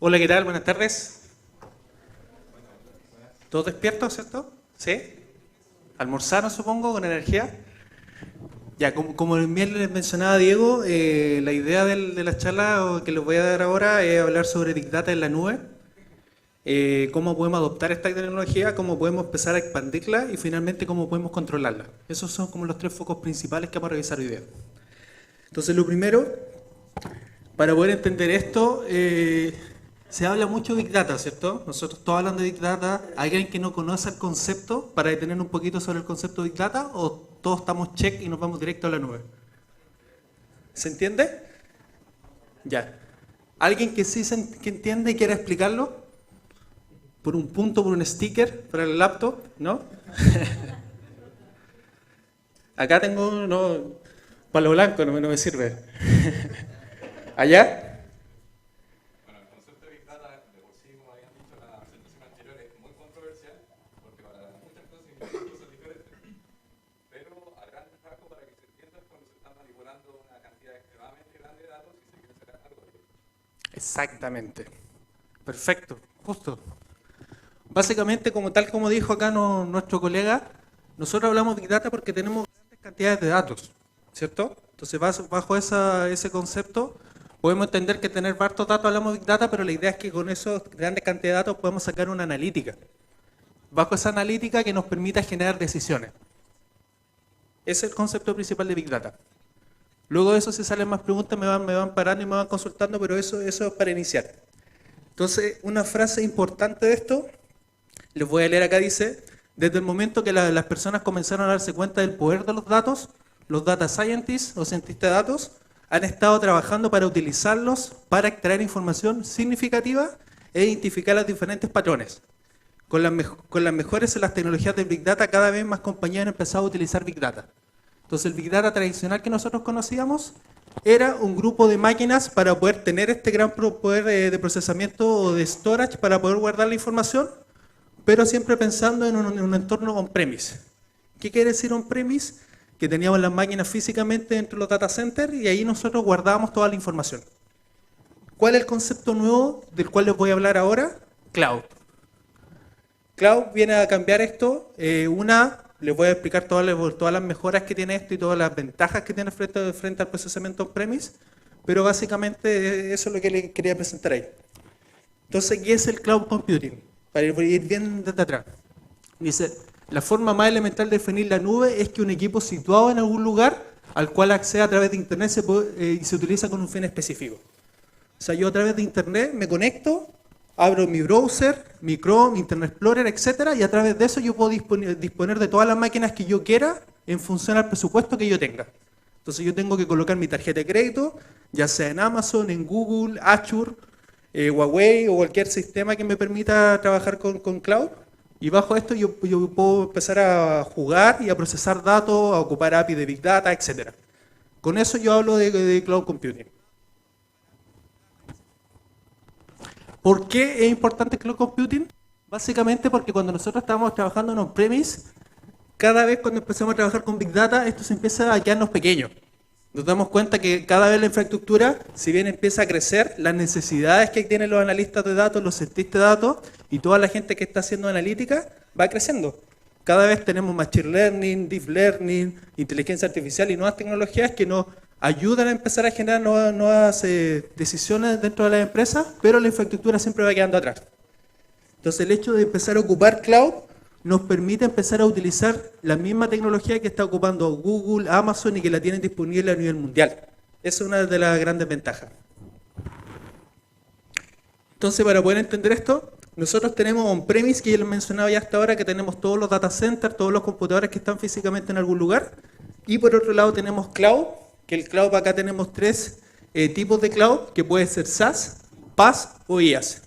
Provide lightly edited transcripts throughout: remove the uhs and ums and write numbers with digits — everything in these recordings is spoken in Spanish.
Hola, ¿qué tal? Buenas tardes. ¿Todos despiertos, cierto? ¿Sí? ¿Almorzaron, supongo, con energía? Ya, como bien les mencionaba Diego, la idea de la charla que les voy a dar ahora es hablar sobre Big Data en la nube, cómo podemos adoptar esta tecnología, cómo podemos empezar a expandirla y finalmente cómo podemos controlarla. Esos son como los tres focos principales que vamos a revisar hoy día. Entonces, lo primero, para poder entender esto, se habla mucho de Big Data, ¿cierto? Nosotros todos hablando de Big Data. ¿Alguien que no conoce el concepto para detener un poquito sobre el concepto de Big Data o todos estamos check y nos vamos directo a la nube? ¿Se entiende? Ya. ¿Alguien que sí que entiende y quiera explicarlo? ¿Por un punto, por un sticker para el laptop? ¿No? Acá tengo, no, palo blanco, no me sirve. ¿Allá? Bueno, el concepto de Big Data, de por sí, como habían dicho en la presentación anterior, es muy controversial porque para muchas cosas significan cosas diferentes. Pero a grandes rasgos, para que se entienda, es cuando se está manipulando una cantidad extremadamente grande de datos y se quiere sacar algo de ellos. Exactamente. Perfecto, justo. Básicamente, como tal como dijo acá nuestro colega, nosotros hablamos de Big Data porque tenemos grandes cantidades de datos, ¿cierto? Entonces, bajo ese concepto, podemos entender que tener hartos datos hablamos de Big Data, pero la idea es que con esos grandes cantidades de datos podemos sacar una analítica. Bajo esa analítica que nos permita generar decisiones. Ese es el concepto principal de Big Data. Luego de eso, si salen más preguntas, me van parando y me van consultando, pero eso es para iniciar. Entonces, una frase importante de esto, les voy a leer acá, dice: desde el momento que las personas comenzaron a darse cuenta del poder de los datos, los data scientists o cientistas de datos han estado trabajando para utilizarlos para extraer información significativa e identificar los diferentes patrones. Con las mejores en las tecnologías de Big Data, cada vez más compañías han empezado a utilizar Big Data. Entonces, el Big Data tradicional que nosotros conocíamos era un grupo de máquinas para poder tener este gran poder de procesamiento o de storage para poder guardar la información, pero siempre pensando en un entorno on-premise. ¿Qué quiere decir on-premise? Que teníamos las máquinas físicamente dentro de los data centers y ahí nosotros guardábamos toda la información. ¿Cuál es el concepto nuevo del cual les voy a hablar ahora? Cloud. Cloud viene a cambiar esto. Les voy a explicar todas las mejoras que tiene esto y todas las ventajas que tiene frente al procesamiento on-premise, pero básicamente eso es lo que les quería presentar ahí. Entonces, ¿qué es el cloud computing? Para ir bien desde atrás. Dice, la forma más elemental de definir la nube es que un equipo situado en algún lugar al cual accede a través de Internet y se utiliza con un fin específico. O sea, yo a través de Internet me conecto, abro mi browser, mi Chrome, Internet Explorer, etcétera, y a través de eso yo puedo disponer de todas las máquinas que yo quiera en función al presupuesto que yo tenga. Entonces yo tengo que colocar mi tarjeta de crédito, ya sea en Amazon, en Google, Azure, Huawei o cualquier sistema que me permita trabajar con cloud. Y bajo esto yo puedo empezar a jugar y a procesar datos, a ocupar API de Big Data, etcétera. Con eso yo hablo de cloud computing. ¿Por qué es importante cloud computing? Básicamente porque cuando nosotros estamos trabajando en on-premise, cada vez cuando empezamos a trabajar con Big Data, esto se empieza a quedarnos pequeño. Nos damos cuenta que cada vez la infraestructura, si bien empieza a crecer, las necesidades que tienen los analistas de datos, los cientistas de datos y toda la gente que está haciendo analítica, va creciendo. Cada vez tenemos machine learning, deep learning, inteligencia artificial y nuevas tecnologías que nos ayudan a empezar a generar nuevas decisiones dentro de las empresas, pero la infraestructura siempre va quedando atrás. Entonces, el hecho de empezar a ocupar cloud nos permite empezar a utilizar la misma tecnología que está ocupando Google, Amazon y que la tienen disponible a nivel mundial. Esa es una de las grandes ventajas. Entonces, para poder entender esto, nosotros tenemos on-premise, que ya lo mencionaba ya hasta ahora, que tenemos todos los data centers, todos los computadores que están físicamente en algún lugar. Y por otro lado tenemos cloud, que el cloud acá tenemos tres tipos de cloud, que puede ser SaaS, PaaS o IaaS.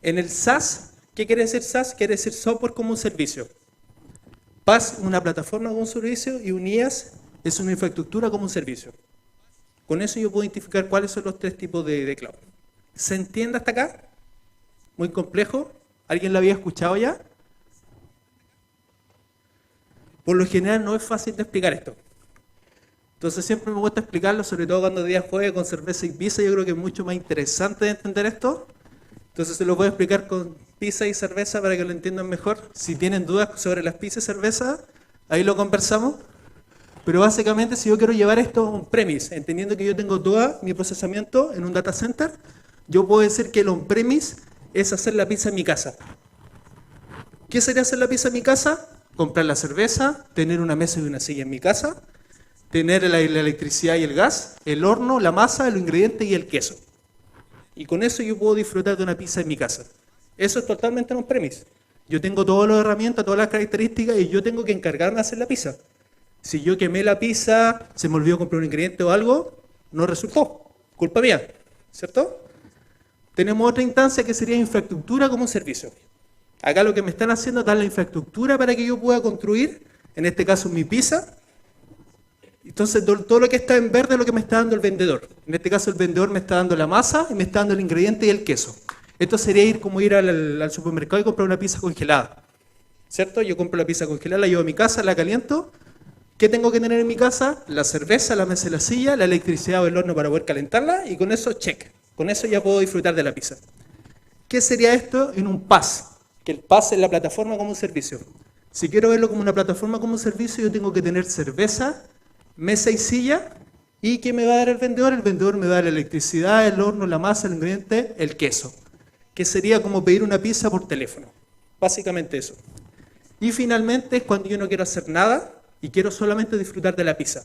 En el SaaS, ¿qué quiere decir SaaS? Quiere decir software como un servicio. PaaS, una plataforma como un servicio, y un IaaS es una infraestructura como un servicio. Con eso yo puedo identificar cuáles son los tres tipos de cloud. ¿Se entiende hasta acá? ¿Muy complejo? ¿Alguien lo había escuchado ya? Por lo general no es fácil de explicar esto. Entonces siempre me gusta explicarlo, sobre todo cuando día jueves con cerveza y pizza. Yo creo que es mucho más interesante de entender esto. Entonces se lo voy a explicar con pizza y cerveza para que lo entiendan mejor. Si tienen dudas sobre las pizzas y cerveza, ahí lo conversamos. Pero básicamente, si yo quiero llevar esto a un premise, entendiendo que yo tengo todo mi procesamiento en un data center, yo puedo decir que el on-premise es hacer la pizza en mi casa. ¿Qué sería hacer la pizza en mi casa? Comprar la cerveza, tener una mesa y una silla en mi casa, tener la electricidad y el gas, el horno, la masa, los ingredientes y el queso. Y con eso yo puedo disfrutar de una pizza en mi casa. Eso es totalmente on-premise. Yo tengo todas las herramientas, todas las características y yo tengo que encargarme de hacer la pizza. Si yo quemé la pizza, se me olvidó comprar un ingrediente o algo, no resultó. Culpa mía, ¿cierto? Tenemos otra instancia que sería infraestructura como servicio. Acá lo que me están haciendo es dar la infraestructura para que yo pueda construir, en este caso mi pizza. Entonces todo lo que está en verde es lo que me está dando el vendedor. En este caso el vendedor me está dando la masa y me está dando el ingrediente y el queso. Esto sería como ir al supermercado y comprar una pizza congelada. ¿Cierto? Yo compro la pizza congelada, la llevo a mi casa, la caliento. ¿Qué tengo que tener en mi casa? La cerveza, la mesa y la silla, la electricidad o el horno para poder calentarla y con eso, check. Con eso ya puedo disfrutar de la pizza. ¿Qué sería esto en un PaaS? Que el PaaS es la plataforma como un servicio. Si quiero verlo como una plataforma como un servicio, yo tengo que tener cerveza, mesa y silla. ¿Y qué me va a dar el vendedor? El vendedor me va a dar la electricidad, el horno, la masa, el ingrediente, el queso. Que sería como pedir una pizza por teléfono. Básicamente eso. Y finalmente es cuando yo no quiero hacer nada y quiero solamente disfrutar de la pizza.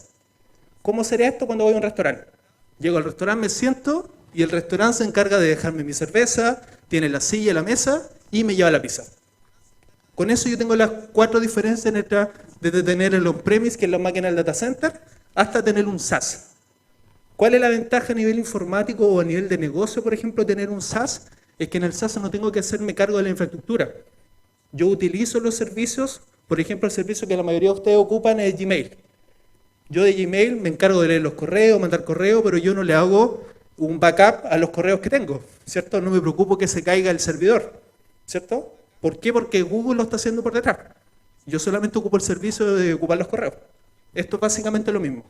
¿Cómo sería esto cuando voy a un restaurante? Llego al restaurante, me siento y el restaurante se encarga de dejarme mi cerveza, tiene la silla, la mesa y me lleva la pizza. Con eso yo tengo las 4 diferencias desde tener el on-premise, que es la máquina del data center, hasta tener un SaaS. ¿Cuál es la ventaja a nivel informático o a nivel de negocio, por ejemplo, tener un SaaS? Es que en el SaaS no tengo que hacerme cargo de la infraestructura. Yo utilizo los servicios, por ejemplo, el servicio que la mayoría de ustedes ocupan es Gmail. Yo de Gmail me encargo de leer los correos, mandar correos, pero yo no le hago un backup a los correos que tengo, ¿cierto? No me preocupo que se caiga el servidor, ¿cierto? ¿Por qué? Porque Google lo está haciendo por detrás. Yo solamente ocupo el servicio de ocupar los correos. Esto es básicamente lo mismo.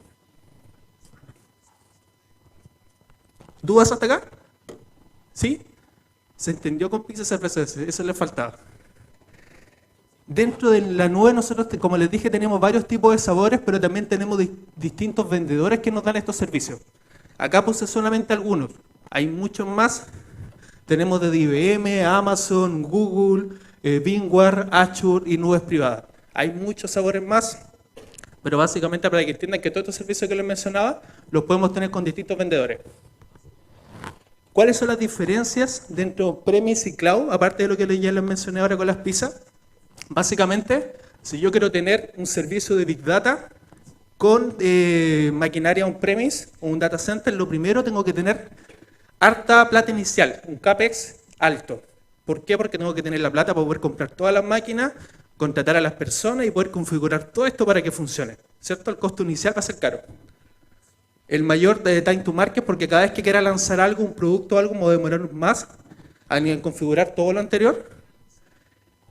¿Dudas hasta acá? ¿Sí? Se entendió con pizza CPCS, eso le faltaba. Dentro de la nube nosotros, como les dije, tenemos varios tipos de sabores, pero también tenemos distintos vendedores que nos dan estos servicios. Acá puse solamente algunos, hay muchos más. Tenemos desde IBM, Amazon, Google, VMware, Azure y nubes privadas. Hay muchos sabores más, pero básicamente para que entiendan que todos estos servicios que les mencionaba los podemos tener con distintos vendedores. ¿Cuáles son las diferencias dentro de premise y cloud, aparte de lo que ya les mencioné ahora con las pizzas? Básicamente, si yo quiero tener un servicio de Big Data con maquinaria on-premise o un data center, lo primero tengo que tener harta plata inicial, un CAPEX alto. ¿Por qué? Porque tengo que tener la plata para poder comprar todas las máquinas, contratar a las personas y poder configurar todo esto para que funcione. ¿Cierto? El costo inicial va a ser caro. El mayor de time to market, porque cada vez que quiera lanzar algo, un producto o algo, me voy a demorar más en configurar todo lo anterior.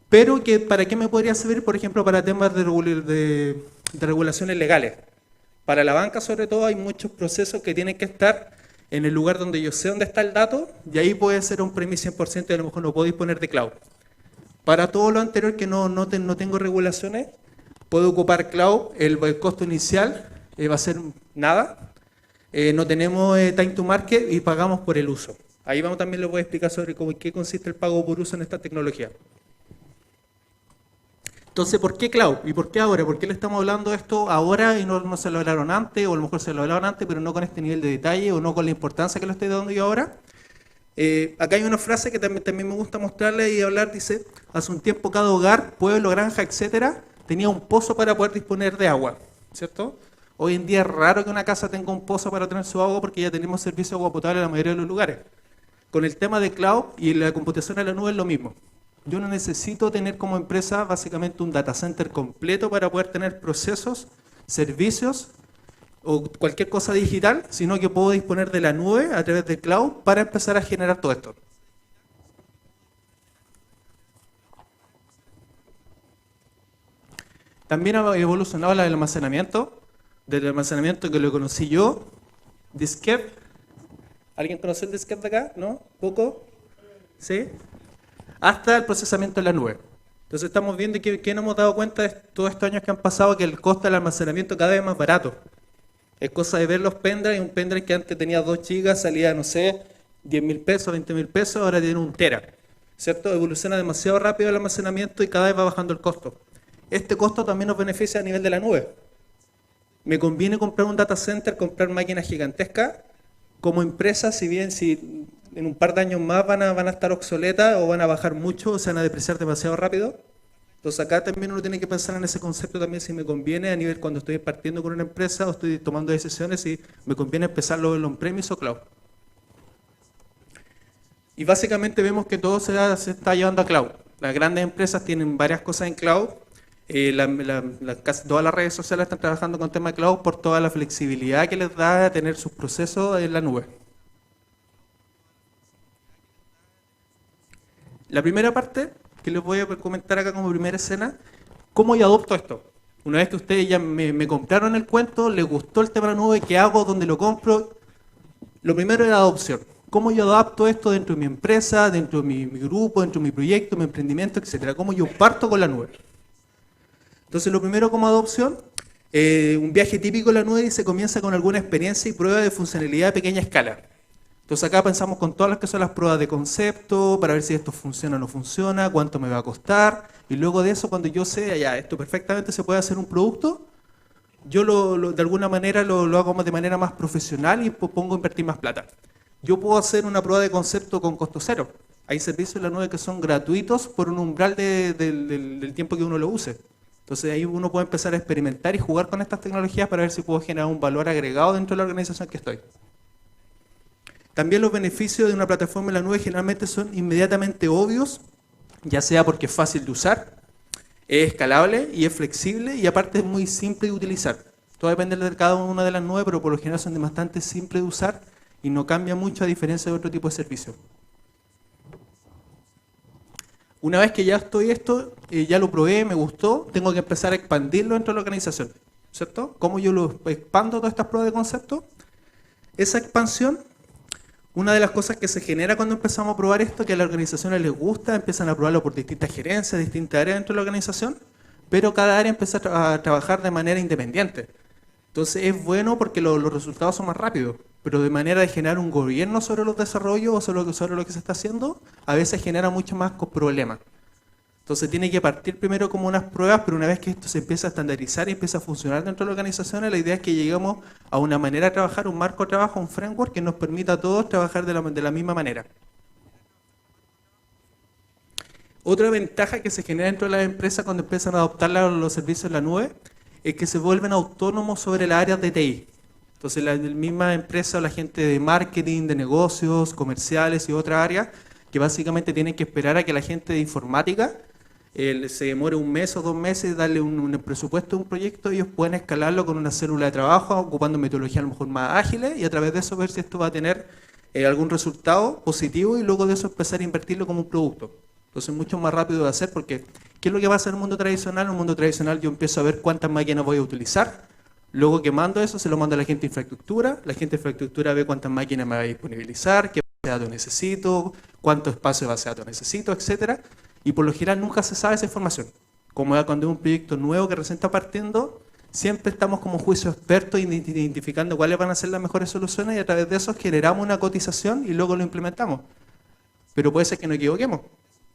Pero que ¿para qué me podría servir? Por ejemplo, para temas de regulaciones legales. Para la banca, sobre todo, hay muchos procesos que tienen que estar en el lugar donde yo sé dónde está el dato, y ahí puede ser un premise 100% y a lo mejor no puedo disponer de cloud. Para todo lo anterior que no tengo regulaciones, puedo ocupar cloud, el costo inicial va a ser nada, no tenemos time to market y pagamos por el uso. Ahí también les voy a explicar sobre qué consiste el pago por uso en esta tecnología. Entonces, ¿por qué cloud? ¿Y por qué ahora? ¿Por qué le estamos hablando de esto ahora y no se lo hablaron antes? O a lo mejor se lo hablaron antes, pero no con este nivel de detalle o no con la importancia que lo estoy dando yo ahora. Acá hay una frase que también me gusta mostrarle y hablar. Dice, hace un tiempo cada hogar, pueblo, granja, etcétera, tenía un pozo para poder disponer de agua, ¿cierto? Hoy en día es raro que una casa tenga un pozo para tener su agua porque ya tenemos servicio de agua potable en la mayoría de los lugares. Con el tema de cloud y la computación en la nube es lo mismo. Yo no necesito tener como empresa básicamente un data center completo para poder tener procesos, servicios o cualquier cosa digital, sino que puedo disponer de la nube a través de cloud para empezar a generar todo esto. También ha evolucionado el almacenamiento, del almacenamiento que lo conocí yo, disquete. ¿Alguien conoce el disquete de acá? ¿No? ¿Poco? ¿sí? Hasta el procesamiento en la nube. Entonces estamos viendo que nos hemos dado cuenta de todos estos años que han pasado que el costo del almacenamiento cada vez es más barato. Es cosa de ver los pendrives, un pendrive que antes tenía 2 gigas, salía, no sé, 10.000 pesos, 20.000 pesos, ahora tiene 1 tera. ¿Cierto? Evoluciona demasiado rápido el almacenamiento y cada vez va bajando el costo. Este costo también nos beneficia a nivel de la nube. Me conviene comprar un data center, comprar máquinas gigantescas. Como empresa, si en un par de años más van a estar obsoletas o van a bajar mucho o se van a depreciar demasiado rápido. Entonces acá también uno tiene que pensar en ese concepto también si me conviene a nivel cuando estoy partiendo con una empresa o estoy tomando decisiones si me conviene empezarlo en on-premise o cloud. Y básicamente vemos que todo se está llevando a cloud. Las grandes empresas tienen varias cosas en cloud. Casi todas las redes sociales están trabajando con tema de cloud por toda la flexibilidad que les da tener sus procesos en la nube. La primera parte que les voy a comentar acá como primera escena, ¿cómo yo adopto esto? Una vez que ustedes ya me compraron el cuento, les gustó el tema de la nube, ¿qué hago? ¿Dónde lo compro? Lo primero es la adopción. ¿Cómo yo adapto esto dentro de mi empresa, dentro de mi grupo, dentro de mi proyecto, mi emprendimiento, etcétera? ¿Cómo yo parto con la nube? Entonces, lo primero como adopción, un viaje típico en la nube se comienza con alguna experiencia y prueba de funcionalidad a pequeña escala. Entonces acá pensamos con todas las que son las pruebas de concepto, para ver si esto funciona o no funciona, cuánto me va a costar, y luego de eso, cuando yo sé, ya, esto perfectamente se puede hacer un producto, yo de alguna manera lo hago de manera más profesional y pongo a invertir más plata. Yo puedo hacer una prueba de concepto con costo cero. Hay servicios en la nube que son gratuitos por un umbral del tiempo que uno lo use. Entonces ahí uno puede empezar a experimentar y jugar con estas tecnologías para ver si puedo generar un valor agregado dentro de la organización que estoy. También los beneficios de una plataforma en la nube generalmente son inmediatamente obvios, ya sea porque es fácil de usar, es escalable y es flexible y aparte es muy simple de utilizar. Todo depende de cada una de las nubes, pero por lo general son bastante simples de usar y no cambia mucho a diferencia de otro tipo de servicios. Una vez que ya estoy ya lo probé, me gustó, tengo que empezar a expandirlo dentro de la organización, ¿cierto? ¿Cómo yo lo expando todas estas pruebas de concepto? Esa expansión, una de las cosas que se genera cuando empezamos a probar esto, que a las organizaciones les gusta, empiezan a probarlo por distintas gerencias, distintas áreas dentro de la organización, pero cada área empieza a trabajar de manera independiente. Entonces es bueno porque los resultados son más rápidos, pero de manera de generar un gobierno sobre los desarrollos o sobre lo que se está haciendo, a veces genera mucho más problemas. Entonces tiene que partir primero como unas pruebas, pero una vez que esto se empieza a estandarizar y empieza a funcionar dentro de las organizaciones, la idea es que lleguemos a una manera de trabajar, un marco de trabajo, un framework que nos permita a todos trabajar de la misma manera. Otra ventaja que se genera dentro de las empresas cuando empiezan a adoptar los servicios en la nube es que se vuelven autónomos sobre las áreas de TI. Entonces la misma empresa o la gente de marketing, de negocios, comerciales y otras áreas que básicamente tienen que esperar a que la gente de informática se demore 1 mes o 2 meses, darle un presupuesto a un proyecto, ellos pueden escalarlo con una célula de trabajo, ocupando metodologías a lo mejor más ágiles y a través de eso ver si esto va a tener algún resultado positivo y luego de eso empezar a invertirlo como un producto. Entonces es mucho más rápido de hacer porque ¿qué es lo que va a hacer en un mundo tradicional? En un mundo tradicional yo empiezo a ver cuántas máquinas voy a utilizar, luego que mando eso se lo mando a la gente de infraestructura, la gente de infraestructura ve cuántas máquinas me va a disponibilizar, qué base de datos necesito, cuánto espacio de base de datos necesito, etcétera. Y por lo general nunca se sabe esa información. Como cuando es un proyecto nuevo que recién está partiendo, siempre estamos como juicio expertos identificando cuáles van a ser las mejores soluciones y a través de eso generamos una cotización y luego lo implementamos. Pero puede ser que nos equivoquemos.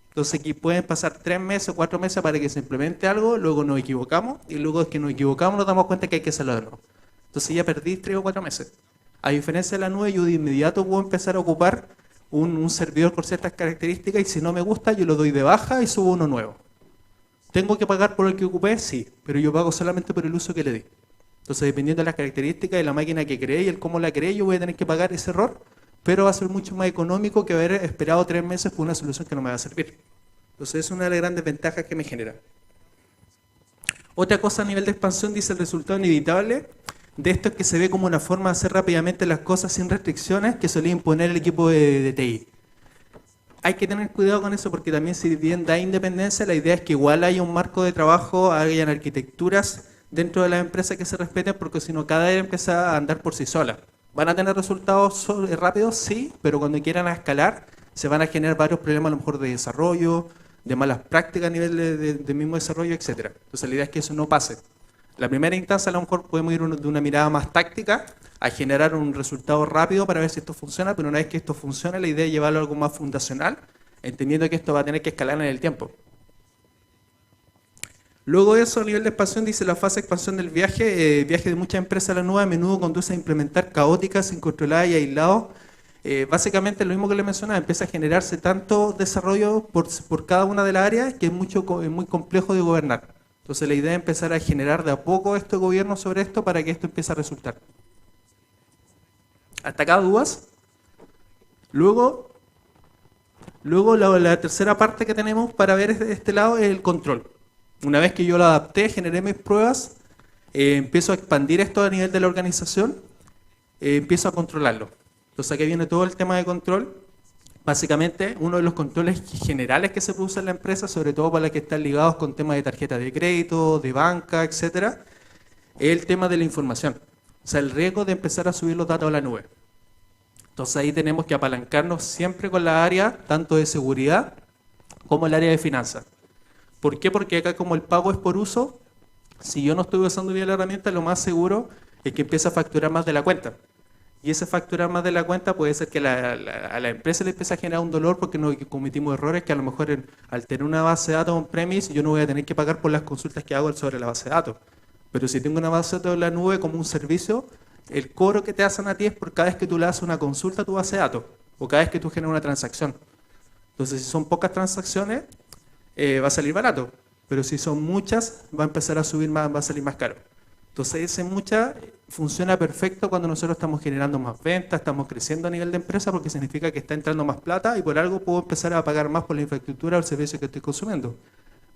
Entonces aquí pueden pasar 3 meses o 4 meses para que se implemente algo, luego nos equivocamos y luego es que nos equivocamos nos damos cuenta que hay que hacerlo de nuevo. Entonces ya perdí 3 o 4 meses. A diferencia de la nube, yo de inmediato puedo empezar a ocupar un servidor con ciertas características y si no me gusta yo lo doy de baja y subo uno nuevo. ¿Tengo que pagar por el que ocupé? Sí, pero yo pago solamente por el uso que le di. Entonces dependiendo de las características de la máquina que creé y el cómo la creé, yo voy a tener que pagar ese error, pero va a ser mucho más económico que haber esperado 3 meses por una solución que no me va a servir. Entonces es una de las grandes ventajas que me genera. Otra cosa a nivel de expansión dice el resultado inevitable de esto es que se ve como una forma de hacer rápidamente las cosas sin restricciones que solía imponer el equipo de TI. Hay que tener cuidado con eso porque también si bien da independencia, la idea es que igual haya un marco de trabajo, hayan arquitecturas dentro de las empresas que se respeten porque si no cada área empieza a andar por sí sola. ¿Van a tener resultados rápidos? Sí, pero cuando quieran escalar se van a generar varios problemas a lo mejor de desarrollo, de malas prácticas a nivel de mismo desarrollo, etcétera. Entonces la idea es que eso no pase. La primera instancia a lo mejor podemos ir de una mirada más táctica a generar un resultado rápido para ver si esto funciona, pero una vez que esto funcione, la idea es llevarlo a algo más fundacional, entendiendo que esto va a tener que escalar en el tiempo. Luego de eso, a nivel de expansión, dice la fase de expansión del viaje. Viaje de muchas empresas a la nube a menudo conduce a implementar caóticas, incontroladas y aislados. Básicamente lo mismo que le mencionaba, empieza a generarse tanto desarrollo por cada una de las áreas que es muy complejo de gobernar. Entonces la idea es empezar a generar de a poco este gobierno sobre esto para que esto empiece a resultar. ¿Hasta acá dudas? Luego la tercera parte que tenemos para ver este lado es el control. Una vez que yo lo adapté, generé mis pruebas, empiezo a expandir esto a nivel de la organización, empiezo a controlarlo. Entonces aquí viene todo el tema de control. Básicamente, uno de los controles generales que se produce en la empresa, sobre todo para los que están ligados con temas de tarjeta de crédito, de banca, etcétera, es el tema de la información. O sea, el riesgo de empezar a subir los datos a la nube. Entonces ahí tenemos que apalancarnos siempre con la área, tanto de seguridad como el área de finanzas. ¿Por qué? Porque acá como el pago es por uso, si yo no estoy usando bien la herramienta, lo más seguro es que empiece a facturar más de la cuenta. Y ese facturar más de la cuenta puede ser que a la empresa le empiece a generar un dolor porque no cometimos errores que a lo mejor al tener una base de datos on-premise yo no voy a tener que pagar por las consultas que hago sobre la base de datos. Pero si tengo una base de datos en la nube como un servicio, el cobro que te hacen a ti es por cada vez que tú le haces una consulta a tu base de datos o cada vez que tú generas una transacción. Entonces, si son pocas transacciones, va a salir barato, pero si son muchas, va a empezar a subir más, va a salir más caro. Entonces, ese mucha funciona perfecto cuando nosotros estamos generando más ventas, estamos creciendo a nivel de empresa porque significa que está entrando más plata y por algo puedo empezar a pagar más por la infraestructura o el servicio que estoy consumiendo.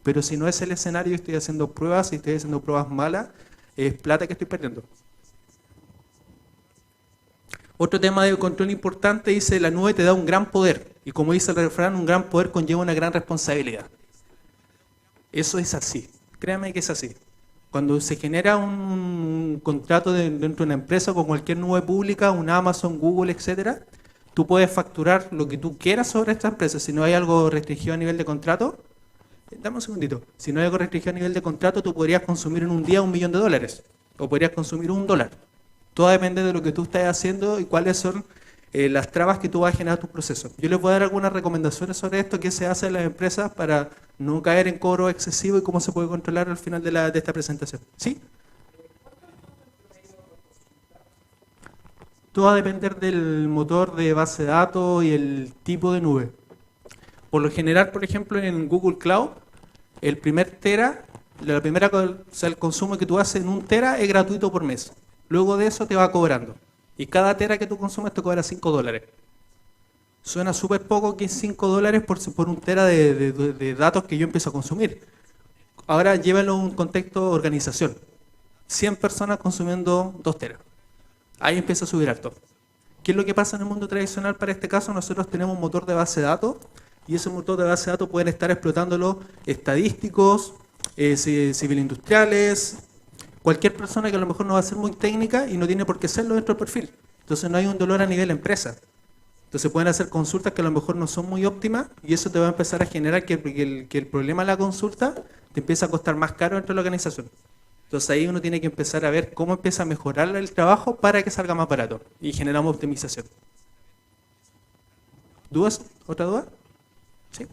Pero si no es el escenario y estoy haciendo pruebas y estoy haciendo pruebas malas, es plata que estoy perdiendo. Otro tema de control importante dice, la nube te da un gran poder. Y como dice el refrán, un gran poder conlleva una gran responsabilidad. Eso es así. Créame que es así. Cuando se genera un contrato dentro de una empresa con cualquier nube pública, un Amazon, Google, etcétera, tú puedes facturar lo que tú quieras sobre esta empresa. Si no hay algo restringido a nivel de contrato, dame un segundito. Si no hay algo restringido a nivel de contrato, tú podrías consumir en un día $1.000.000 o podrías consumir $1. Todo depende de lo que tú estés haciendo y cuáles son las trabas que tú vas a generar a tu proceso. Yo les voy a dar algunas recomendaciones sobre esto, qué se hace en las empresas para no caer en cobro excesivo y cómo se puede controlar al final de esta presentación. ¿Sí? Todo va a depender del motor de base de datos y el tipo de nube. Por lo general, por ejemplo, en Google Cloud, el primer tera, o sea, el consumo que tú haces en un tera es gratuito por mes. Luego de eso te va cobrando. Y cada tera que tú consumes te cobra $5. Suena súper poco que $5 por un tera de datos que yo empiezo a consumir. Ahora llévalo a un contexto de organización. 100 personas consumiendo 2 teras. Ahí empieza a subir harto. ¿Qué es lo que pasa en el mundo tradicional para este caso? Nosotros tenemos un motor de base de datos y ese motor de base de datos pueden estar explotándolo estadísticos, civil industriales, cualquier persona que a lo mejor no va a ser muy técnica y no tiene por qué serlo dentro del perfil. Entonces no hay un dolor a nivel empresa. Entonces pueden hacer consultas que a lo mejor no son muy óptimas y eso te va a empezar a generar que el problema de la consulta te empieza a costar más caro dentro de la organización. Entonces ahí uno tiene que empezar a ver cómo empieza a mejorar el trabajo para que salga más barato y generamos optimización. ¿Dudas? ¿Otra duda? ¿Sí?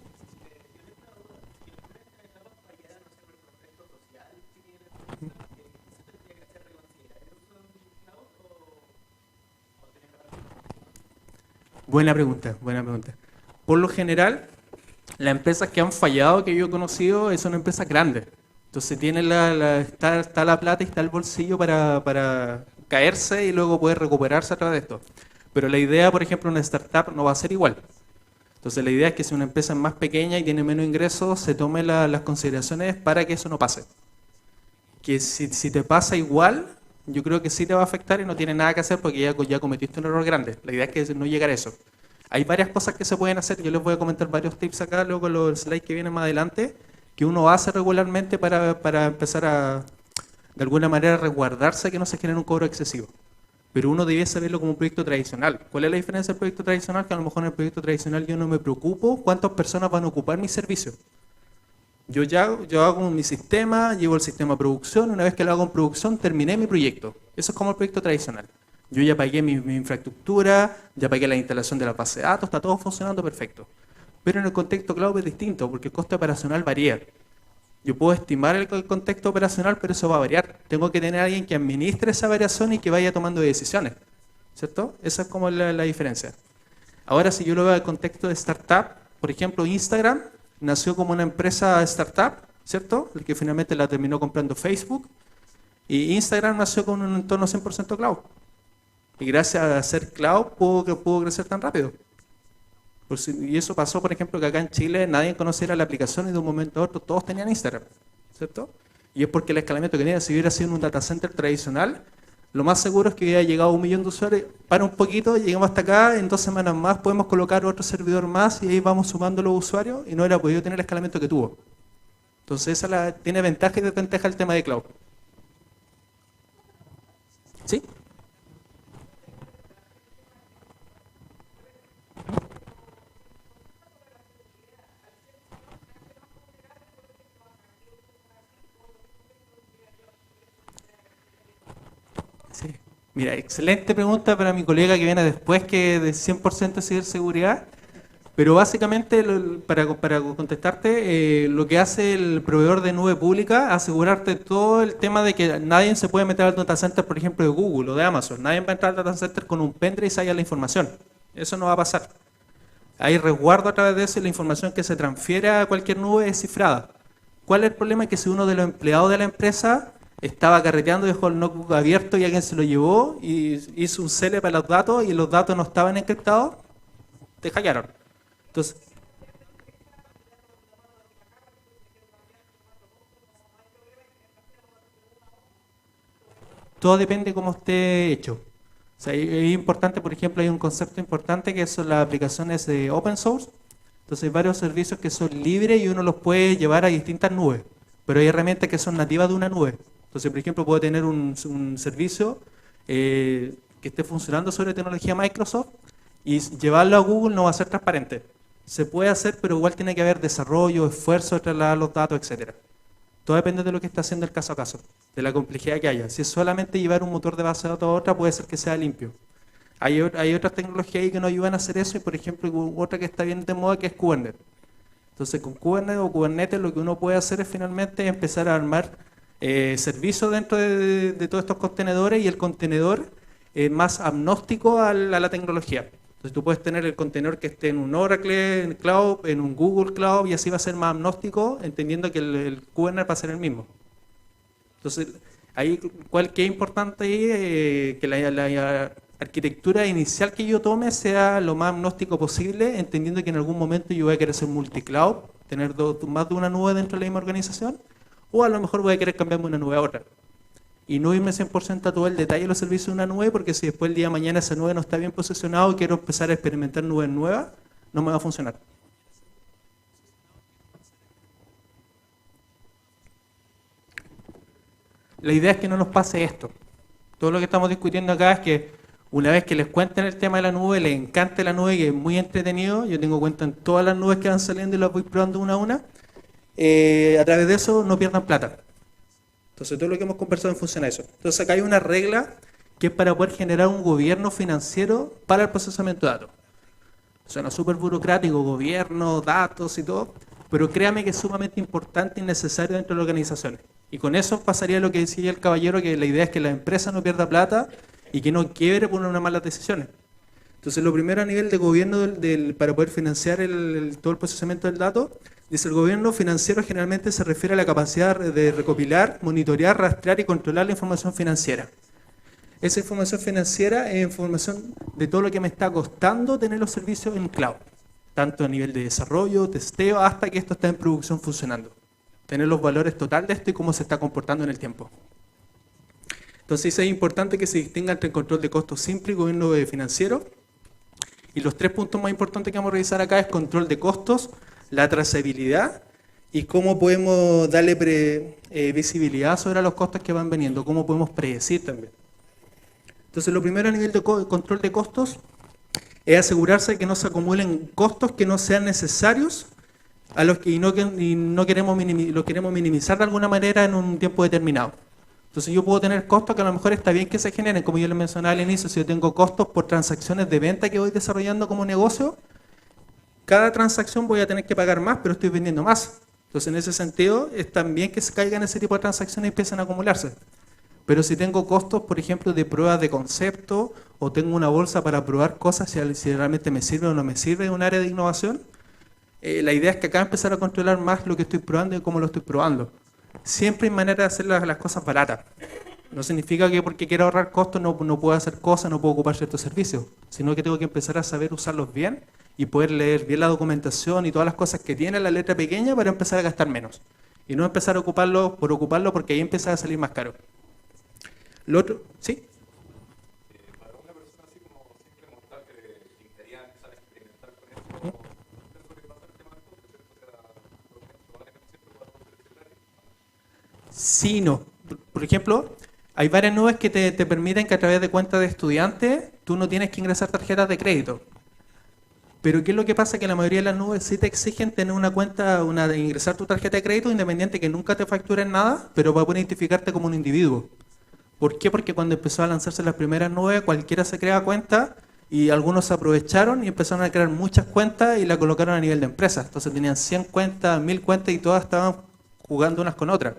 Buena pregunta, buena pregunta. Por lo general, las empresas que han fallado, que yo he conocido, son empresas grandes. Entonces tienen está la plata y está el bolsillo para caerse y luego poder recuperarse a través de esto. Pero la idea, por ejemplo, en una startup no va a ser igual. Entonces la idea es que si una empresa es más pequeña y tiene menos ingresos, se tome las consideraciones para que eso no pase. Que si te pasa igual, yo creo que sí te va a afectar y no tiene nada que hacer porque ya cometiste un error grande. La idea es que no llegar a eso. Hay varias cosas que se pueden hacer, yo les voy a comentar varios tips acá, luego con los slides que vienen más adelante, que uno hace regularmente para empezar a, de alguna manera, resguardarse que no se genere un cobro excesivo. pero uno debiese verlo como un proyecto tradicional. ¿Cuál es la diferencia del proyecto tradicional? Que a lo mejor en el proyecto tradicional yo no me preocupo cuántas personas van a ocupar mi servicio. Yo hago mi sistema, llevo el sistema a producción, una vez que lo hago en producción terminé mi proyecto. Eso es como el proyecto tradicional. Yo ya pagué mi infraestructura, ya pagué la instalación de la base de datos, está todo funcionando perfecto. Pero en el contexto cloud es distinto, porque el costo operacional varía. Yo puedo estimar el contexto operacional, pero eso va a variar. Tengo que tener a alguien que administre esa variación y que vaya tomando decisiones, ¿cierto? Esa es como la diferencia. Ahora, si yo lo veo al contexto de startup, por ejemplo, Instagram nació como una empresa startup, ¿cierto? El que finalmente la terminó comprando Facebook. Y Instagram nació con un entorno 100% cloud. Y gracias a ser cloud pudo crecer tan rápido. Y eso pasó, por ejemplo, que acá en Chile nadie conociera la aplicación y de un momento a otro todos tenían Instagram, ¿cierto? Y es porque el escalamiento que tenía, si hubiera sido un data center tradicional, lo más seguro es que hubiera llegado a 1 millón de usuarios, para un poquito, llegamos hasta acá, en 2 semanas más podemos colocar otro servidor más y ahí vamos sumando los usuarios y no hubiera podido tener el escalamiento que tuvo. Entonces esa tiene ventaja y desventaja el tema de cloud. ¿Sí? Sí. Mira, excelente pregunta para mi colega que viene después, que de 100% de ciberseguridad. Pero básicamente, para contestarte, lo que hace el proveedor de nube pública, asegurarte todo el tema de que nadie se puede meter al data center, por ejemplo, de Google o de Amazon. Nadie va a entrar al data center con un pendrive y se haya la información. Eso no va a pasar. Hay resguardo a través de eso y la información que se transfiere a cualquier nube es cifrada. ¿Cuál es el problema? Que si uno de los empleados de la empresa estaba carreteando, dejó el notebook abierto y alguien se lo llevó y hizo un cele para los datos y los datos no estaban encriptados, te hackearon. Entonces, todo depende de cómo esté hecho. O sea, es importante, por ejemplo, hay un concepto importante que son las aplicaciones de open source. Entonces hay varios servicios que son libres y uno los puede llevar a distintas nubes, pero hay herramientas que son nativas de una nube. Entonces, por ejemplo, puedo tener un servicio que esté funcionando sobre tecnología Microsoft y llevarlo a Google no va a ser transparente. Se puede hacer, pero igual tiene que haber desarrollo, esfuerzo de trasladar los datos, etcétera. Todo depende de lo que está haciendo el caso a caso, de la complejidad que haya. Si es solamente llevar un motor de base de datos a otra, puede ser que sea limpio. Hay otras tecnologías ahí que nos ayudan a hacer eso y, por ejemplo, otra que está bien de moda que es Kubernetes. Entonces, con Kubernetes o Kubernetes lo que uno puede hacer es finalmente empezar a armar servicios dentro de todos estos contenedores y el contenedor es más agnóstico a la tecnología. Entonces tú puedes tener el contenedor que esté en un Oracle Cloud, en un Google Cloud y así va a ser más agnóstico, entendiendo que el Kubernetes va a ser el mismo. Entonces, ahí, ¿qué es importante ahí? Que la arquitectura inicial que yo tome sea lo más agnóstico posible, entendiendo que en algún momento yo voy a querer ser multicloud, tener más de una nube dentro de la misma organización, o a lo mejor voy a querer cambiarme una nube a otra. Y no irme 100% a todo el detalle de los servicios de una nube, porque si después el día de mañana esa nube no está bien posicionada y quiero empezar a experimentar nubes nuevas, no me va a funcionar. La idea es que no nos pase esto. Todo lo que estamos discutiendo acá es que una vez que les cuenten el tema de la nube, les encante la nube, que es muy entretenido, yo tengo cuenta en todas las nubes que van saliendo y las voy probando una a una, a través de eso no pierdan plata. Entonces todo lo que hemos conversado funciona eso. Entonces acá hay una regla que es para poder generar un gobierno financiero para el procesamiento de datos. Suena súper burocrático, gobierno, datos y todo, pero créame que es sumamente importante y necesario dentro de las organizaciones. Y con eso pasaría lo que decía el caballero, que la idea es que la empresa no pierda plata y que no quiebre por unas malas decisiones. Entonces lo primero a nivel de gobierno para poder financiar todo el procesamiento del dato, dice el gobierno financiero generalmente se refiere a la capacidad de recopilar, monitorear, rastrear y controlar la información financiera. Esa información financiera es información de todo lo que me está costando tener los servicios en cloud, tanto a nivel de desarrollo, testeo, hasta que esto está en producción funcionando. Tener los valores total de esto y cómo se está comportando en el tiempo. Entonces es importante que se distinga entre el control de costos simple y gobierno financiero. Y los 3 puntos más importantes que vamos a revisar acá es control de costos, la trazabilidad y cómo podemos darle visibilidad sobre los costos que van veniendo, cómo podemos predecir también. Entonces, lo primero a nivel de control de costos es asegurarse que no se acumulen costos que no sean necesarios a los que, y no queremos, lo queremos minimizar de alguna manera en un tiempo determinado. Entonces yo puedo tener costos que a lo mejor está bien que se generen, como yo les mencionaba al inicio, si yo tengo costos por transacciones de venta que voy desarrollando como negocio, cada transacción voy a tener que pagar más, pero estoy vendiendo más. Entonces en ese sentido es también que se caigan ese tipo de transacciones y empiecen a acumularse. Pero si tengo costos, por ejemplo, de pruebas de concepto, o tengo una bolsa para probar cosas, si realmente me sirve o no me sirve en un área de innovación, la idea es que acá empezar a controlar más lo que estoy probando y cómo lo estoy probando. Siempre hay manera de hacer las cosas baratas. No significa que porque quiero ahorrar costos no puedo hacer cosas, no puedo ocupar ciertos servicios, sino que tengo que empezar a saber usarlos bien y poder leer bien la documentación y todas las cosas que tiene la letra pequeña para empezar a gastar menos. Y no empezar a ocuparlo por ocuparlo porque ahí empieza a salir más caro. Lo otro, ¿sí? Para una persona así como simple mortal que quería empezar a experimentar con esto, pienso que bastante más cosas, ¿cierto? O sea, probablemente siempre pueda ofrecer gratis. Sí, no. Por ejemplo, hay varias nubes que te permiten que a través de cuentas de estudiante tú no tienes que ingresar tarjetas de crédito. Pero ¿qué es lo que pasa? Que la mayoría de las nubes sí te exigen tener una cuenta, ingresar tu tarjeta de crédito independiente que nunca te facturen nada, pero va a poder identificarte como un individuo. ¿Por qué? Porque cuando empezó a lanzarse las primeras nubes, cualquiera se crea cuenta y algunos se aprovecharon y empezaron a crear muchas cuentas y la colocaron a nivel de empresa. Entonces tenían 100 cuentas, 1000 cuentas y todas estaban jugando unas con otras.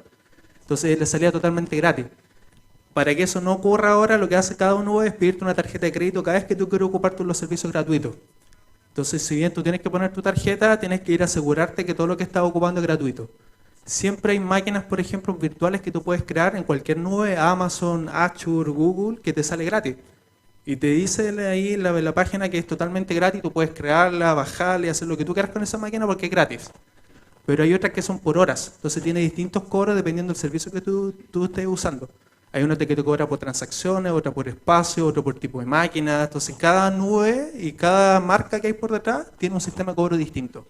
Entonces les salía totalmente gratis. Para que eso no ocurra ahora, lo que hace cada uno es pedirte una tarjeta de crédito cada vez que tú quieres ocupar los servicios gratuitos. Entonces, si bien tú tienes que poner tu tarjeta, tienes que ir a asegurarte que todo lo que estás ocupando es gratuito. Siempre hay máquinas, por ejemplo, virtuales que tú puedes crear en cualquier nube, Amazon, Azure, Google, que te sale gratis. Y te dice ahí en la página que es totalmente gratis, tú puedes crearla, bajarla y hacer lo que tú quieras con esa máquina porque es gratis. Pero hay otras que son por horas, entonces tiene distintos cobros dependiendo del servicio que tú estés usando. Hay una que te cobra por transacciones, otra por espacio, otra por tipo de máquina. Entonces cada nube y cada marca que hay por detrás tiene un sistema de cobro distinto.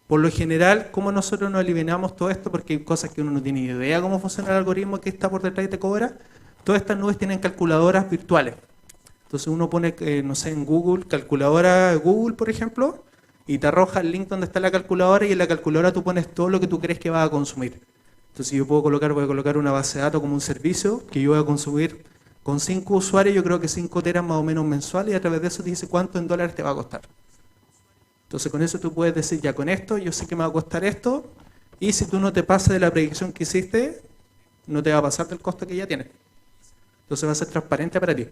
Por lo general, ¿cómo nosotros nos eliminamos todo esto? Porque hay cosas que uno no tiene idea cómo funciona el algoritmo que está por detrás y te cobra. Todas estas nubes tienen calculadoras virtuales. Entonces uno pone, no sé, en Google, calculadora Google, por ejemplo, y te arroja el link donde está la calculadora y en la calculadora tú pones todo lo que tú crees que vas a consumir. Entonces yo voy a colocar una base de datos como un servicio que yo voy a consumir con 5 usuarios, yo creo que 5 teras más o menos mensuales, y a través de eso te dice cuánto en dólares te va a costar. Entonces con eso tú puedes decir, ya con esto, yo sé que me va a costar esto, y si tú no te pasas de la predicción que hiciste, no te va a pasar del costo que ya tienes. Entonces va a ser transparente para ti.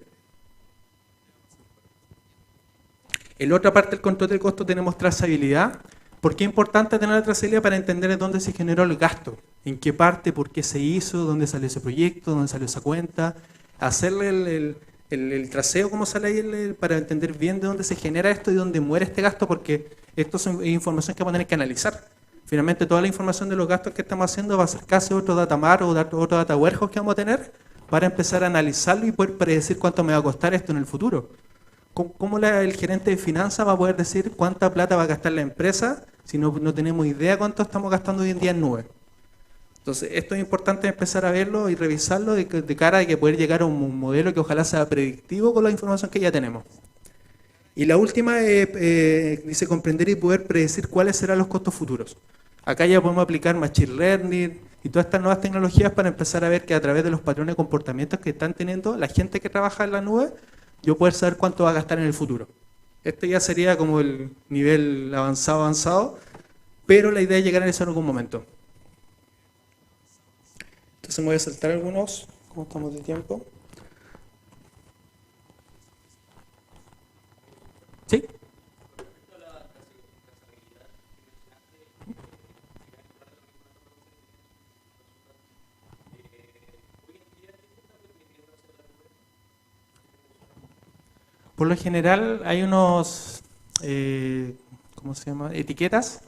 En la otra parte del control del costo tenemos trazabilidad. ¿Por qué es importante tener la trazabilidad? Para entender de dónde se generó el gasto, en qué parte, por qué se hizo, dónde salió ese proyecto, dónde salió esa cuenta, hacerle el traceo, como sale ahí, para entender bien de dónde se genera esto y dónde muere este gasto, porque esto es información que vamos a tener que analizar. Finalmente toda la información de los gastos que estamos haciendo va a ser casi otro data mart o otro data warehouse que vamos a tener para empezar a analizarlo y poder predecir cuánto me va a costar esto en el futuro. ¿Cómo el gerente de finanzas va a poder decir cuánta plata va a gastar la empresa si no tenemos idea cuánto estamos gastando hoy en día en nube? Entonces, esto es importante empezar a verlo y revisarlo de cara a que poder llegar a un modelo que ojalá sea predictivo con la información que ya tenemos. Y la última dice comprender y poder predecir cuáles serán los costos futuros. Acá ya podemos aplicar Machine Learning y todas estas nuevas tecnologías para empezar a ver que a través de los patrones de comportamientos que están teniendo la gente que trabaja en la nube, yo poder saber cuánto va a gastar en el futuro. Este ya sería como el nivel avanzado, pero la idea es llegar a eso en algún momento. Entonces me voy a saltar algunos, ¿cómo estamos de tiempo? ¿Sí? Por lo general hay unos, ¿cómo se llama? Etiquetas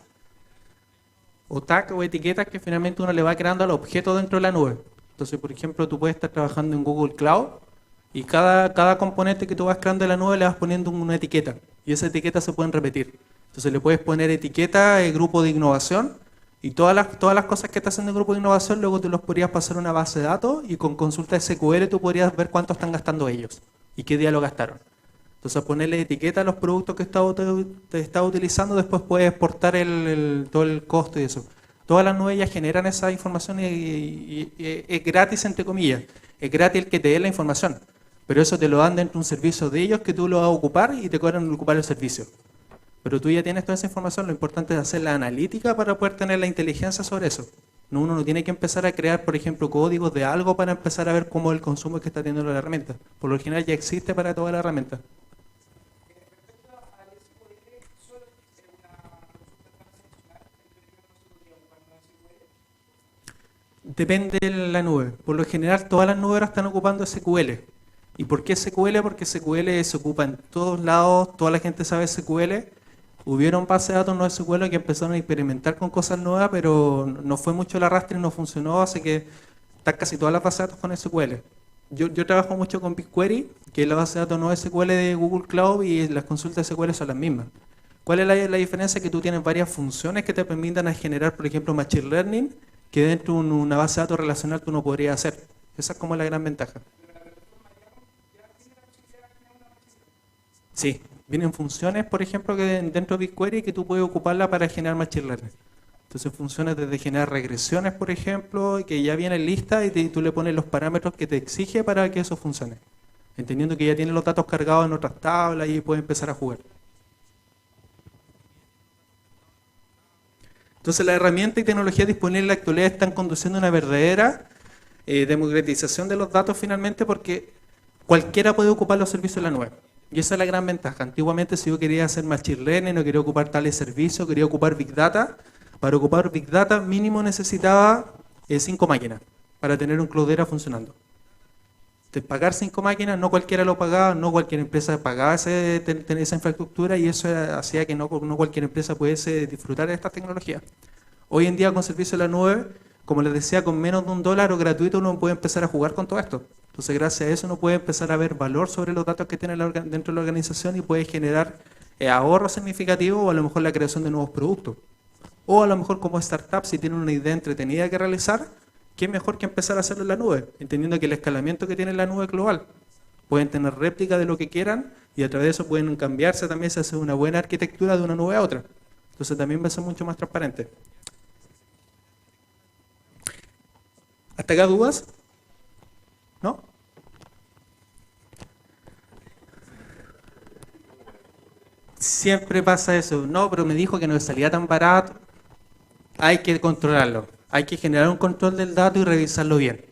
o tag o etiquetas que finalmente uno le va creando al objeto dentro de la nube. Entonces, por ejemplo, tú puedes estar trabajando en Google Cloud y cada componente que tú vas creando en la nube le vas poniendo una etiqueta y esas etiquetas se pueden repetir. Entonces le puedes poner etiqueta grupo de innovación Y todas las cosas que está haciendo el grupo de innovación, luego tú los podrías pasar a una base de datos y con consulta SQL tú podrías ver cuánto están gastando ellos y qué día lo gastaron. Entonces, ponerle etiqueta a los productos que te está utilizando, después puedes exportar todo el costo y eso. Todas las nubes ya generan esa información y es gratis, entre comillas. Es gratis el que te dé la información, pero eso te lo dan dentro de un servicio de ellos que tú lo vas a ocupar y te cobran ocupar el servicio. Pero tú ya tienes toda esa información, lo importante es hacer la analítica para poder tener la inteligencia sobre eso. No, uno no tiene que empezar a crear, por ejemplo, códigos de algo para empezar a ver cómo el consumo que está teniendo la herramienta. Por lo general ya existe para toda la herramienta. Depende de la nube. Por lo general todas las nubes ahora están ocupando SQL. ¿Y por qué SQL? Porque SQL se ocupa en todos lados, toda la gente sabe SQL. Hubieron bases de datos no SQL que empezaron a experimentar con cosas nuevas, pero no fue mucho el arrastre y no funcionó, así que están casi todas las bases de datos con SQL. Yo trabajo mucho con BigQuery, que es la base de datos no SQL de Google Cloud, y las consultas SQL son las mismas. ¿Cuál es la diferencia? Que tú tienes varias funciones que te permitan a generar, por ejemplo, Machine Learning, que dentro de una base de datos relacional tú no podrías hacer. Esa es como la gran ventaja. Sí, vienen funciones, por ejemplo, que dentro de BigQuery que tú puedes ocuparla para generar Machine Learning. Entonces funciones desde generar regresiones, por ejemplo, que ya vienen listas y tú le pones los parámetros que te exige para que eso funcione. Entendiendo que ya tiene los datos cargados en otras tablas y puede empezar a jugar. Entonces las herramientas y tecnologías disponibles en la actualidad están conduciendo a una verdadera democratización de los datos finalmente, porque cualquiera puede ocupar los servicios de la nube. Y esa es la gran ventaja. Antiguamente, si yo quería hacer Machine Learning, no quería ocupar tales servicios, quería ocupar Big Data, para ocupar Big Data mínimo necesitaba 5 máquinas para tener un Cloudera funcionando. De pagar 5 máquinas, no cualquiera lo pagaba, no cualquier empresa pagaba tener esa infraestructura, y eso hacía que no cualquier empresa pudiese disfrutar de estas tecnologías. Hoy en día con servicio de la nube, como les decía, con menos de $1 o gratuito uno puede empezar a jugar con todo esto. Entonces gracias a eso uno puede empezar a ver valor sobre los datos que tiene dentro de la organización y puede generar ahorros significativos, o a lo mejor la creación de nuevos productos. O a lo mejor como startup, si tienen una idea entretenida que realizar, ¿qué mejor que empezar a hacerlo en la nube? Entendiendo que el escalamiento que tiene la nube es global. Pueden tener réplica de lo que quieran y a través de eso pueden cambiarse también, se hace una buena arquitectura de una nube a otra. Entonces también va a ser mucho más transparente. ¿Hasta acá dudas? ¿No? Siempre pasa eso. No, pero me dijo que no me salía tan barato. Hay que controlarlo. Hay que generar un control del dato y revisarlo bien.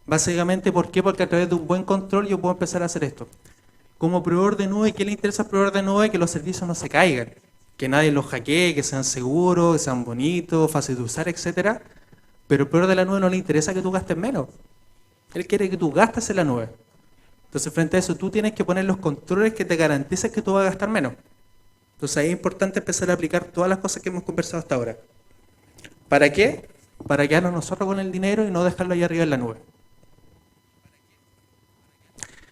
Básicamente, ¿por qué? Porque a través de un buen control yo puedo empezar a hacer esto. Como proveedor de nube, ¿qué le interesa al proveedor de nube? Que los servicios no se caigan, que nadie los hackee, que sean seguros, que sean bonitos, fáciles de usar, etcétera. Pero al proveedor de la nube no le interesa que tú gastes menos. Él quiere que tú gastes en la nube. Entonces, frente a eso, tú tienes que poner los controles que te garanticen que tú vas a gastar menos. Entonces, ahí es importante empezar a aplicar todas las cosas que hemos conversado hasta ahora. ¿Para qué? Para quedarnos nosotros con el dinero y no dejarlo ahí arriba en la nube.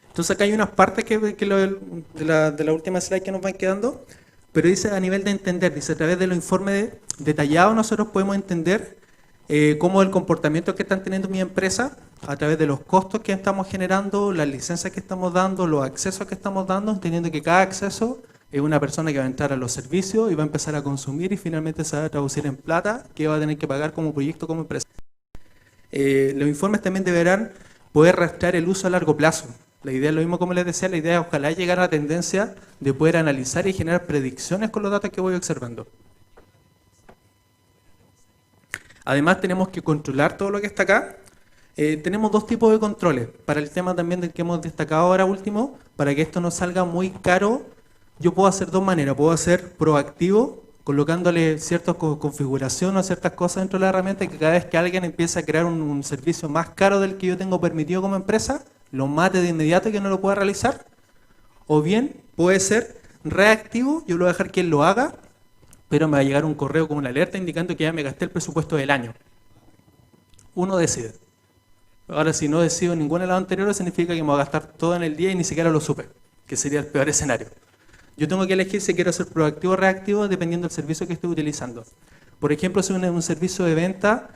Entonces acá hay unas partes de la última slide que nos van quedando, pero dice a nivel de entender, dice a través de los informes detallados nosotros podemos entender cómo el comportamiento que están teniendo mi empresa, a través de los costos que estamos generando, las licencias que estamos dando, los accesos que estamos dando, entendiendo que cada acceso es una persona que va a entrar a los servicios y va a empezar a consumir y finalmente se va a traducir en plata que va a tener que pagar como proyecto, como empresa. Los informes también deberán poder rastrear el uso a largo plazo. La idea es lo mismo como les decía, la idea es ojalá llegar a la tendencia de poder analizar y generar predicciones con los datos que voy observando. Además tenemos que controlar todo lo que está acá. Tenemos dos tipos de controles. Para el tema también del que hemos destacado ahora último, para que esto no salga muy caro, yo puedo hacer dos maneras. Puedo hacer proactivo, colocándole cierta configuración o ciertas cosas dentro de la herramienta, que cada vez que alguien empieza a crear un servicio más caro del que yo tengo permitido como empresa, lo mate de inmediato y que no lo pueda realizar. O bien puede ser reactivo, yo lo voy a dejar que él lo haga, pero me va a llegar un correo con una alerta indicando que ya me gasté el presupuesto del año. Uno decide. Ahora, si no decido ninguna de las anteriores, significa que me voy a gastar todo en el día y ni siquiera lo supe, que sería el peor escenario. Yo tengo que elegir si quiero ser proactivo o reactivo dependiendo del servicio que estoy utilizando. Por ejemplo, si un servicio de venta,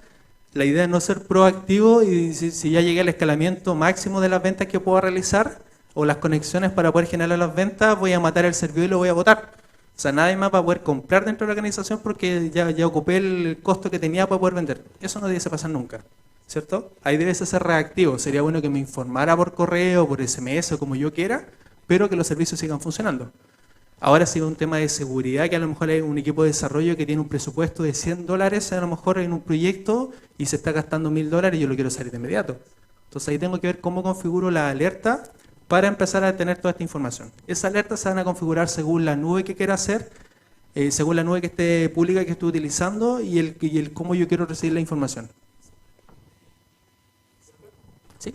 la idea es no ser proactivo y si ya llegué al escalamiento máximo de las ventas que puedo realizar o las conexiones para poder generar las ventas, voy a matar el servidor y lo voy a botar. O sea, nadie más va a poder comprar dentro de la organización porque ya ocupé el costo que tenía para poder vender. Eso no debe pasar nunca, ¿cierto? Ahí debe ser reactivo. Sería bueno que me informara por correo, por SMS o como yo quiera, pero que los servicios sigan funcionando. Ahora sí, un tema de seguridad, que a lo mejor hay un equipo de desarrollo que tiene un presupuesto de $100 a lo mejor en un proyecto y se está gastando $1000 y yo lo quiero salir de inmediato. Entonces ahí tengo que ver cómo configuro la alerta para empezar a tener toda esta información. Esas alertas se van a configurar según la nube que quiera hacer, según la nube que esté pública que esté utilizando y el cómo yo quiero recibir la información. ¿Sí?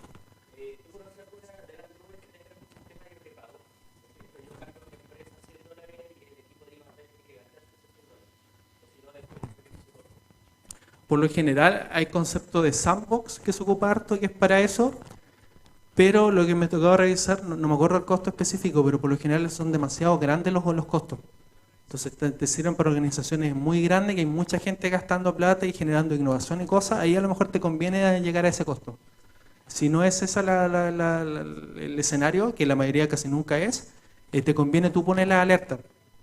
Por lo general hay concepto de sandbox que se ocupa harto, que es para eso, pero lo que me tocaba revisar, no me acuerdo el costo específico, pero por lo general son demasiado grandes los costos. Entonces te sirven para organizaciones muy grandes, que hay mucha gente gastando plata y generando innovación y cosas, ahí a lo mejor te conviene llegar a ese costo. Si no es ese el escenario, que la mayoría casi nunca es, te conviene tú poner la alerta.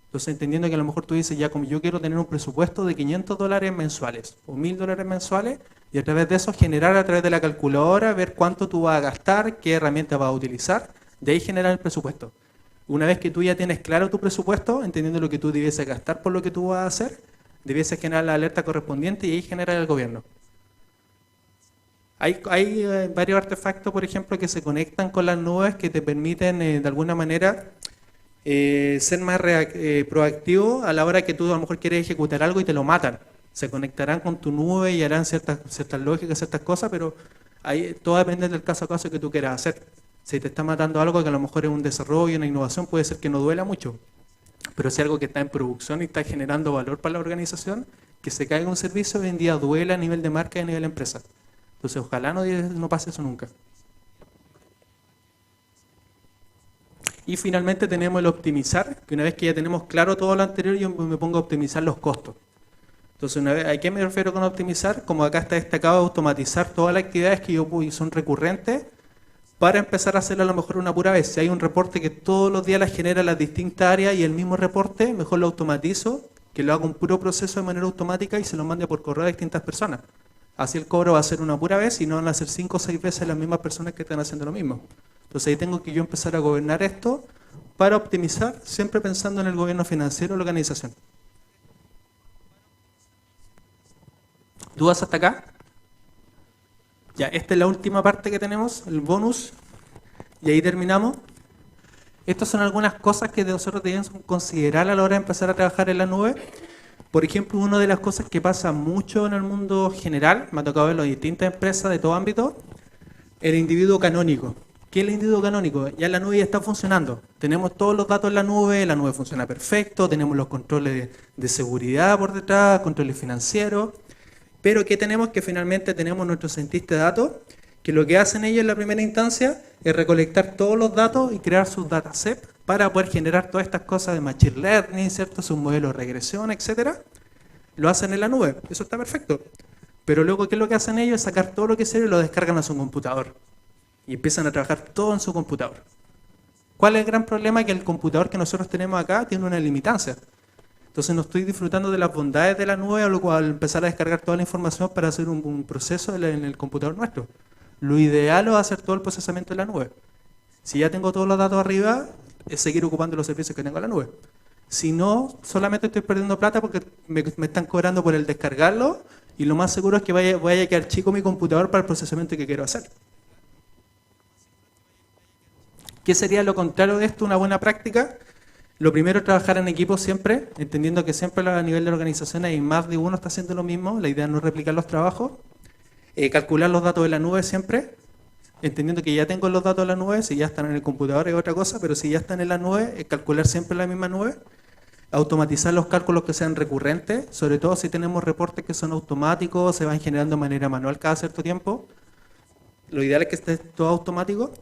Entonces, entendiendo que a lo mejor tú dices, ya como yo quiero tener un presupuesto de $500 mensuales o $1000 mensuales, y a través de eso generar a través de la calculadora, ver cuánto tú vas a gastar, qué herramienta vas a utilizar, de ahí generar el presupuesto. Una vez que tú ya tienes claro tu presupuesto, entendiendo lo que tú debieses gastar por lo que tú vas a hacer, debieses generar la alerta correspondiente y ahí generar el gobierno. Hay varios artefactos, por ejemplo, que se conectan con las nubes que te permiten, de alguna manera, ser más proactivo a la hora que tú a lo mejor quieres ejecutar algo y te lo matan. Se conectarán con tu nube y harán ciertas lógicas, ciertas cosas, pero todo depende del caso a caso que tú quieras hacer. Si te está matando algo que a lo mejor es un desarrollo, una innovación, puede ser que no duela mucho. Pero si algo que está en producción y está generando valor para la organización, que se caiga un servicio hoy en día duela a nivel de marca y a nivel de empresa. Entonces ojalá no pase eso nunca. Y finalmente tenemos el optimizar, que una vez que ya tenemos claro todo lo anterior, yo me pongo a optimizar los costos. Entonces, ¿a qué me refiero con optimizar? Como acá está destacado, automatizar todas las actividades que son recurrentes para empezar a hacerlo a lo mejor una pura vez. Si hay un reporte que todos los días las genera las distintas áreas y el mismo reporte, mejor lo automatizo, que lo haga un puro proceso de manera automática y se lo mande por correo a distintas personas. Así el cobro va a ser una pura vez y no van a ser 5 o 6 veces las mismas personas que están haciendo lo mismo. Entonces ahí tengo que yo empezar a gobernar esto para optimizar, siempre pensando en el gobierno financiero de la organización. ¿Dudas hasta acá? Ya, esta es la última parte que tenemos, el bonus, y ahí terminamos. Estas son algunas cosas que nosotros debemos considerar a la hora de empezar a trabajar en la nube. Por ejemplo, una de las cosas que pasa mucho en el mundo general, me ha tocado verlo en distintas empresas de todo ámbito, el individuo canónico. ¿Qué es el individuo canónico? Ya la nube ya está funcionando. Tenemos todos los datos en la nube funciona perfecto, tenemos los controles de seguridad por detrás, controles financieros. Pero ¿qué tenemos? Que finalmente tenemos nuestros cientistas de datos, que lo que hacen ellos en la primera instancia es recolectar todos los datos y crear sus datasets para poder generar todas estas cosas de machine learning, ¿cierto? Sus modelos de regresión, etcétera. Lo hacen en la nube, eso está perfecto. Pero luego, ¿qué es lo que hacen ellos? Es sacar todo lo que sirve y lo descargan a su computador. Y empiezan a trabajar todo en su computador. ¿Cuál es el gran problema? Que el computador que nosotros tenemos acá tiene una limitancia. Entonces no estoy disfrutando de las bondades de la nube, a lo cual empezar a descargar toda la información para hacer un proceso en el computador nuestro. Lo ideal es hacer todo el procesamiento en la nube. Si ya tengo todos los datos arriba, es seguir ocupando los servicios que tengo en la nube. Si no, solamente estoy perdiendo plata porque me están cobrando por el descargarlo y lo más seguro es que vaya a quedar chico mi computador para el procesamiento que quiero hacer. ¿Qué sería lo contrario de esto? Una buena práctica. Lo primero es trabajar en equipo siempre, entendiendo que siempre a nivel de la organización hay más de uno está haciendo lo mismo. La idea no es replicar los trabajos. Calcular los datos de la nube siempre, entendiendo que ya tengo los datos de la nube, si ya están en el computador es otra cosa, pero si ya están en la nube, calcular siempre en la misma nube. Automatizar los cálculos que sean recurrentes, sobre todo si tenemos reportes que son automáticos, se van generando de manera manual cada cierto tiempo. Lo ideal es que esté todo automático.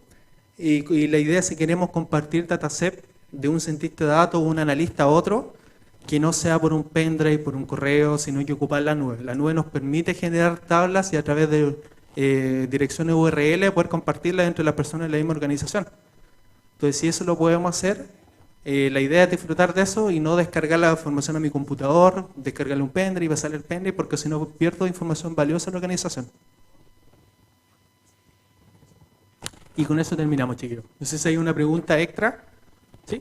Y la idea es si queremos compartir dataset de un cientista de datos o un analista a otro, que no sea por un pendrive, por un correo, sino que ocupar la nube. La nube nos permite generar tablas y a través de direcciones URL poder compartirlas entre las personas de la misma organización. Entonces, si eso lo podemos hacer, la idea es disfrutar de eso y no descargar la información a mi computador, descargarle un pendrive y pasarle el pendrive, porque si no pierdo información valiosa en la organización. Y con eso terminamos, chiquillos. No sé si hay una pregunta extra. ¿Sí?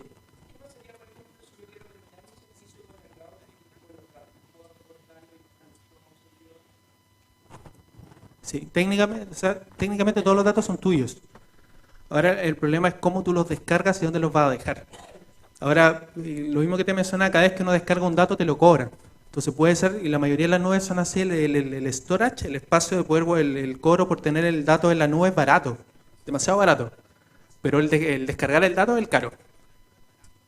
Sí, técnicamente, o sea, técnicamente todos los datos son tuyos. Ahora el problema es cómo tú los descargas y dónde los vas a dejar. Ahora, lo mismo que te mencionaba, cada vez que uno descarga un dato te lo cobran. Entonces puede ser, y la mayoría de las nubes son así, el storage, el espacio de poder, el cobro por tener el dato en la nube es barato, demasiado barato. Pero el descargar el dato es el caro.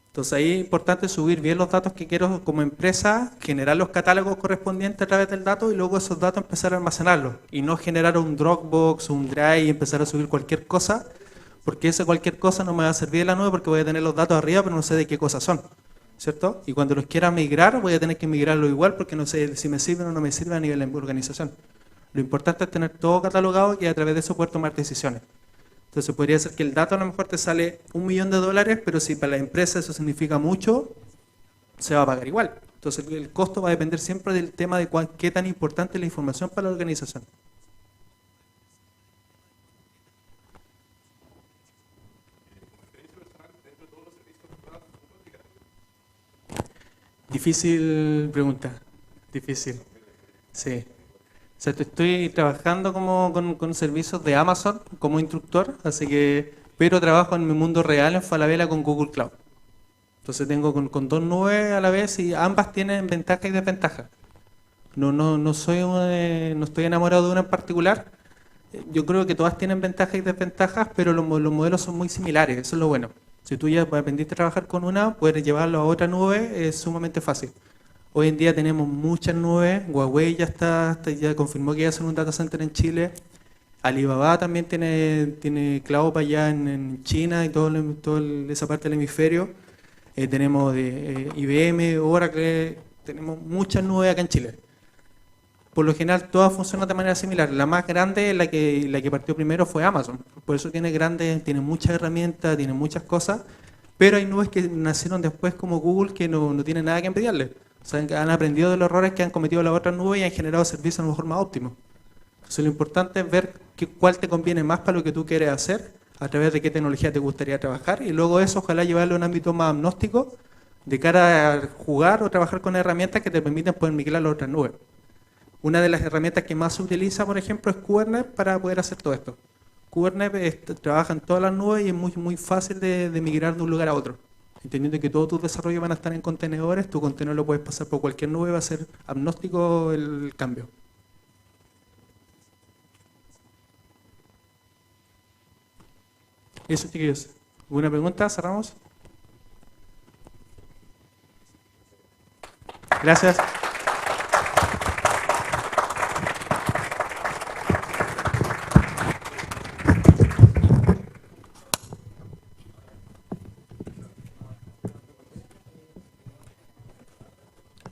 Entonces ahí es importante subir bien los datos que quiero como empresa, generar los catálogos correspondientes a través del dato y luego esos datos empezar a almacenarlos. Y no generar un Dropbox, un Drive y empezar a subir cualquier cosa, porque esa cualquier cosa no me va a servir de la nube porque voy a tener los datos arriba, pero no sé de qué cosas son. ¿Cierto? Y cuando los quiera migrar, voy a tener que migrarlo igual porque no sé si me sirven o no me sirven a nivel de organización. Lo importante es tener todo catalogado y a través de eso poder tomar decisiones. Entonces podría ser que el dato a lo mejor te sale $1.000.000, pero si para la empresa eso significa mucho, se va a pagar igual. Entonces el costo va a depender siempre del tema de qué tan importante es la información para la organización. Difícil pregunta, difícil. Sí. O sea, estoy trabajando con servicios de Amazon como instructor, así que, pero trabajo en mi mundo real en Falabella con Google Cloud. Entonces tengo con dos nubes a la vez y ambas tienen ventajas y desventajas. No estoy enamorado de una en particular. Yo creo que todas tienen ventajas y desventajas, pero los modelos son muy similares, eso es lo bueno. Si tú ya aprendiste a trabajar con una, poder llevarlo a otra nube es sumamente fácil. Hoy en día tenemos muchas nubes, Huawei ya confirmó que iba a hacer un data center en Chile, Alibaba también tiene cloud allá en China y toda esa parte del hemisferio. Tenemos de IBM, Oracle, tenemos muchas nubes acá en Chile. Por lo general todas funcionan de manera similar. La más grande, la que partió primero fue Amazon. Por eso tiene muchas herramientas, tiene muchas cosas, pero hay nubes que nacieron después como Google que no tienen nada que envidiarle. O sea, han aprendido de los errores que han cometido las otras nubes y han generado servicios a lo mejor más óptimos. Entonces lo importante es ver cuál te conviene más para lo que tú quieres hacer, a través de qué tecnología te gustaría trabajar, y luego eso ojalá llevarlo a un ámbito más agnóstico de cara a jugar o trabajar con herramientas que te permiten poder migrar a las otras nubes. Una de las herramientas que más se utiliza, por ejemplo, es Kubernetes para poder hacer todo esto. Kubernetes trabaja en todas las nubes y es muy fácil de migrar de un lugar a otro. Entendiendo que todos tus desarrollos van a estar en contenedores, tu contenedor lo puedes pasar por cualquier nube, va a ser agnóstico el cambio. Eso, chiquillos. ¿Alguna pregunta? ¿Cerramos? Gracias.